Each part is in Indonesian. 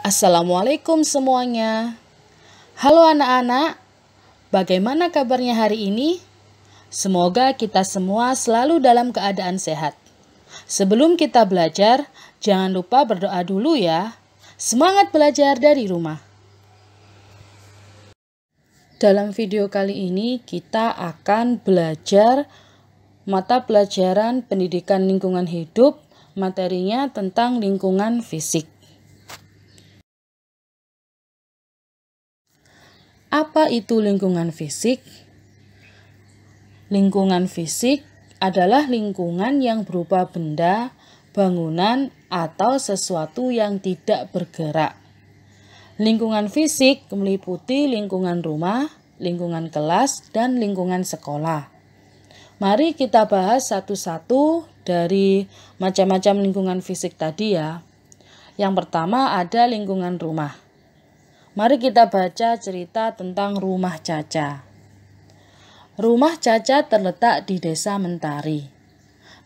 Assalamualaikum semuanya. Halo anak-anak, bagaimana kabarnya hari ini? Semoga kita semua selalu dalam keadaan sehat. Sebelum kita belajar, jangan lupa berdoa dulu ya. Semangat belajar dari rumah. Dalam video kali ini kita akan belajar mata pelajaran pendidikan lingkungan hidup, materinya tentang lingkungan fisik. Apa itu lingkungan fisik? Lingkungan fisik adalah lingkungan yang berupa benda, bangunan, atau sesuatu yang tidak bergerak. Lingkungan fisik meliputi lingkungan rumah, lingkungan kelas, dan lingkungan sekolah. Mari kita bahas satu-satu dari macam-macam lingkungan fisik tadi ya. Yang pertama ada lingkungan rumah. Mari kita baca cerita tentang rumah Caca. Rumah Caca terletak di Desa Mentari.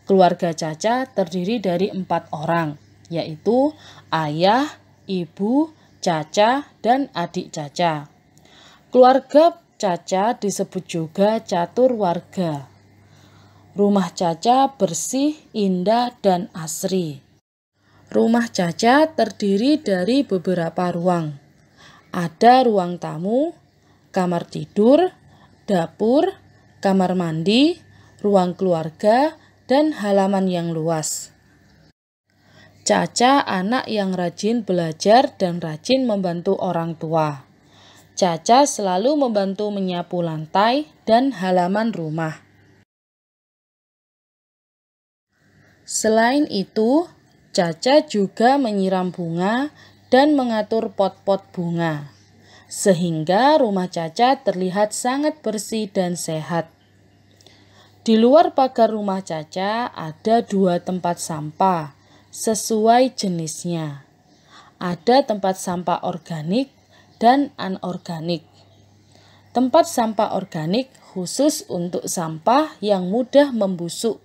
Keluarga Caca terdiri dari 4 orang, yaitu ayah, ibu, Caca, dan adik Caca. Keluarga Caca disebut juga catur warga. Rumah Caca bersih, indah, dan asri. Rumah Caca terdiri dari beberapa ruang. Ada ruang tamu, kamar tidur, dapur, kamar mandi, ruang keluarga, dan halaman yang luas. Caca anak yang rajin belajar dan rajin membantu orang tua. Caca selalu membantu menyapu lantai dan halaman rumah. Selain itu, Caca juga menyiram bunga dan mengatur pot-pot bunga, sehingga rumah Caca terlihat sangat bersih dan sehat. Di luar pagar rumah Caca ada 2 tempat sampah sesuai jenisnya. Ada tempat sampah organik dan anorganik. Tempat sampah organik khusus untuk sampah yang mudah membusuk.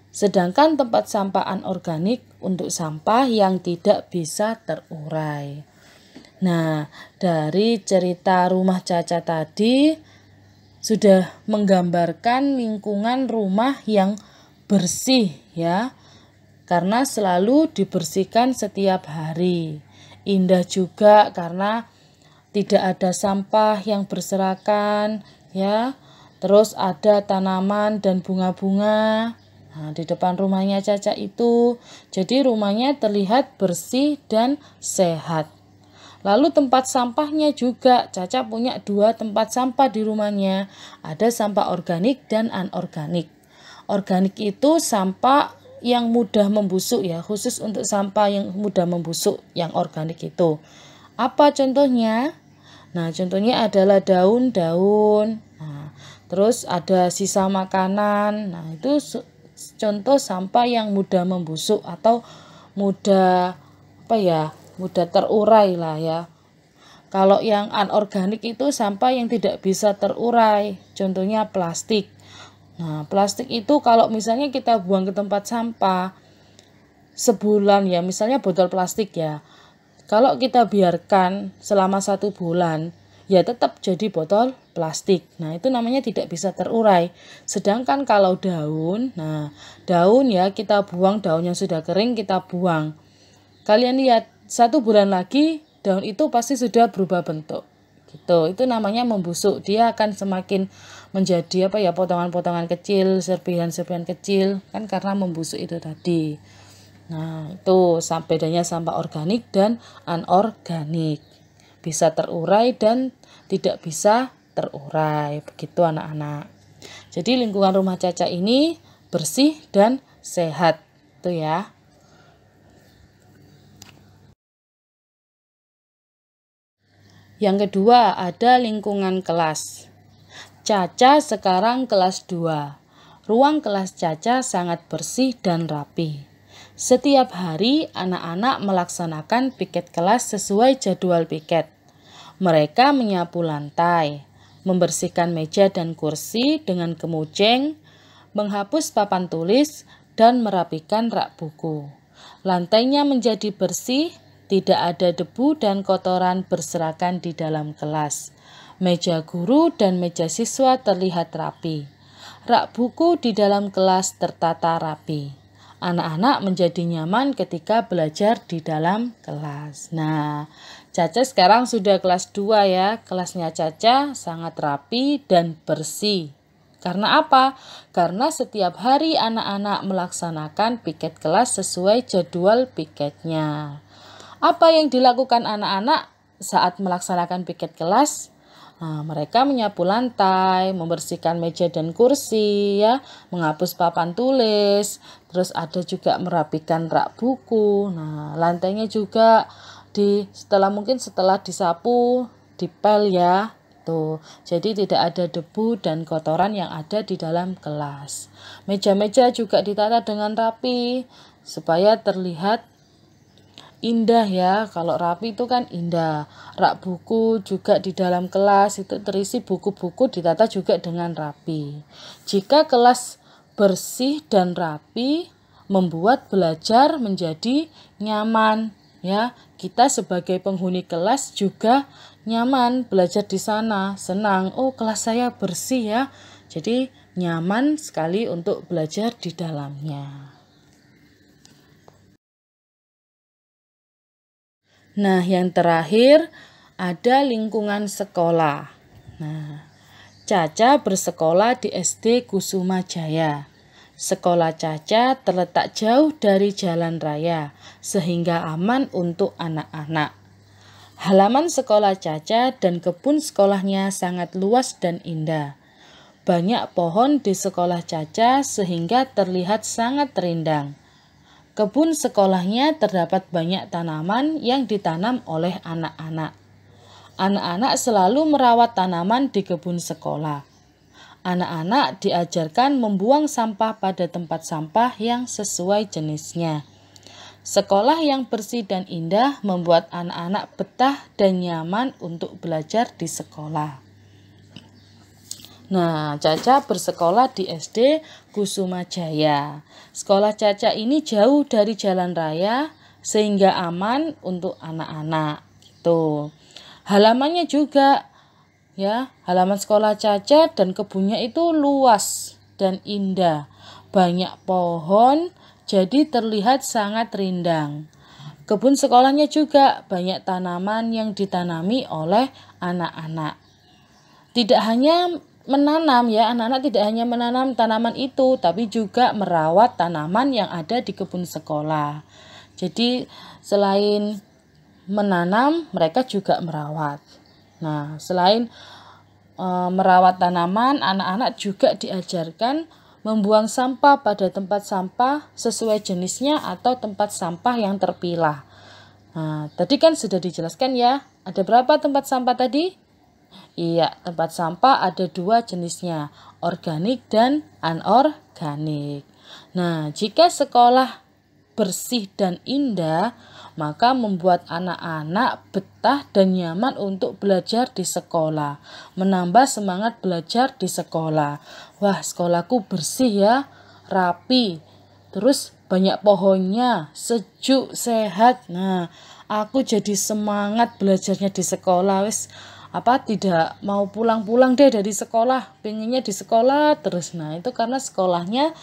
Sedangkan tempat sampah anorganik untuk sampah yang tidak bisa terurai. Nah, dari cerita rumah Caca tadi sudah menggambarkan lingkungan rumah yang bersih ya. Karena selalu dibersihkan setiap hari. Indah juga karena tidak ada sampah yang berserakan ya. Terus ada tanaman dan bunga-bunga. Nah, di depan rumahnya Caca itu, jadi rumahnya terlihat bersih dan sehat. Lalu tempat sampahnya juga, Caca punya 2 tempat sampah di rumahnya. Ada sampah organik dan anorganik. Organik itu sampah yang mudah membusuk ya, khusus untuk sampah yang mudah membusuk yang organik itu. Apa contohnya? Nah, contohnya adalah daun-daun. Nah, terus ada sisa makanan. Nah, itu contoh sampah yang mudah membusuk atau mudah mudah terurai lah ya. Kalau yang anorganik itu sampah yang tidak bisa terurai, contohnya plastik. Nah, plastik itu kalau misalnya kita buang ke tempat sampah sebulan ya, misalnya botol plastik ya. Kalau kita biarkan selama 1 bulan, ya tetap jadi botol plastik. Nah, itu namanya tidak bisa terurai. Sedangkan kalau daun, nah daun ya kita buang, daun yang sudah kering kita buang. Kalian lihat 1 bulan lagi daun itu pasti sudah berubah bentuk. Gitu. Itu namanya membusuk. Dia akan semakin menjadi potongan-potongan kecil, serpihan-serpihan kecil kan karena membusuk itu tadi. Nah, itu bedanya sampah organik dan anorganik. Bisa terurai dan tidak bisa terurai. Begitu anak-anak. Jadi lingkungan rumah Caca ini bersih dan sehat. Itu ya. Yang kedua ada lingkungan kelas. Caca sekarang kelas 2. Ruang kelas Caca sangat bersih dan rapi. Setiap hari anak-anak melaksanakan piket kelas sesuai jadwal piket. Mereka menyapu lantai, membersihkan meja dan kursi dengan kemuceng, menghapus papan tulis, dan merapikan rak buku. Lantainya menjadi bersih Tidak ada debu dan kotoran berserakan di dalam kelas. Meja guru dan meja siswa terlihat rapi. Rak buku di dalam kelas tertata rapi. Anak-anak menjadi nyaman ketika belajar di dalam kelas. Nah, Caca sekarang sudah kelas 2 ya. Kelasnya Caca sangat rapi dan bersih. Karena apa? Karena setiap hari anak-anak melaksanakan piket kelas sesuai jadwal piketnya. Apa yang dilakukan anak-anak saat melaksanakan piket kelas? Nah, mereka menyapu lantai, membersihkan meja dan kursi, ya, menghapus papan tulis, terus ada juga merapikan rak buku. Nah, lantainya juga setelah disapu, dipel ya. Tuh, jadi tidak ada debu dan kotoran yang ada di dalam kelas. Meja-meja juga ditata dengan rapi supaya terlihat indah ya. Kalau rapi itu kan indah. Rak buku juga di dalam kelas itu terisi buku-buku ditata juga dengan rapi. Jika kelas bersih dan rapi, membuat belajar menjadi nyaman ya. Kita sebagai penghuni kelas juga nyaman belajar di sana, senang. Oh, kelas saya bersih ya. Jadi nyaman sekali untuk belajar di dalamnya. Nah, yang terakhir ada lingkungan sekolah. Nah, Caca bersekolah di SD Kusuma Jaya. Sekolah Caca terletak jauh dari jalan raya, sehingga aman untuk anak-anak. Halaman sekolah Caca dan kebun sekolahnya sangat luas dan indah. Banyak pohon di sekolah Caca sehingga terlihat sangat rindang. Kebun sekolahnya terdapat banyak tanaman yang ditanam oleh anak-anak. Anak-anak selalu merawat tanaman di kebun sekolah. Anak-anak diajarkan membuang sampah pada tempat sampah yang sesuai jenisnya. Sekolah yang bersih dan indah membuat anak-anak betah dan nyaman untuk belajar di sekolah. Nah, Caca bersekolah di SD Kusuma Jaya. Sekolah Caca ini jauh dari jalan raya sehingga aman untuk anak-anak. Tuh. Halamannya juga ya, halaman sekolah Caca dan kebunnya itu luas dan indah. Banyak pohon, jadi terlihat sangat rindang. Kebun sekolahnya juga banyak tanaman yang ditanami oleh anak-anak. Tidak hanya menanam ya, anak-anak tidak hanya menanam tanaman itu, tapi juga merawat tanaman yang ada di kebun sekolah. Jadi selain menanam, mereka juga merawat. Nah, selain merawat tanaman, anak-anak juga diajarkan membuang sampah pada tempat sampah sesuai jenisnya atau tempat sampah yang terpilah. Nah, tadi kan sudah dijelaskan ya, ada berapa tempat sampah tadi? Iya, tempat sampah ada 2 jenisnya, organik dan anorganik. Nah, jika sekolah bersih dan indah, maka membuat anak-anak betah dan nyaman untuk belajar di sekolah. Menambah semangat belajar di sekolah. Wah, sekolahku bersih ya, rapi. Terus banyak pohonnya, sejuk, sehat. Nah, aku jadi semangat belajarnya di sekolah. Tidak mau pulang-pulang deh dari sekolah, pengennya di sekolah terus. Nah, itu karena sekolahnya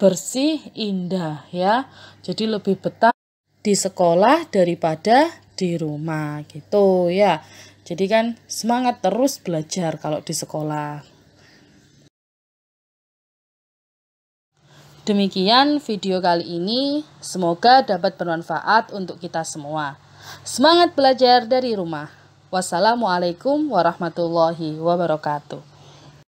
bersih, indah ya. Jadi lebih betah di sekolah daripada di rumah gitu ya. Jadi kan semangat terus belajar kalau di sekolah. Demikian video kali ini, semoga dapat bermanfaat untuk kita semua. Semangat belajar dari rumah. Wassalamualaikum warahmatullahi wabarakatuh.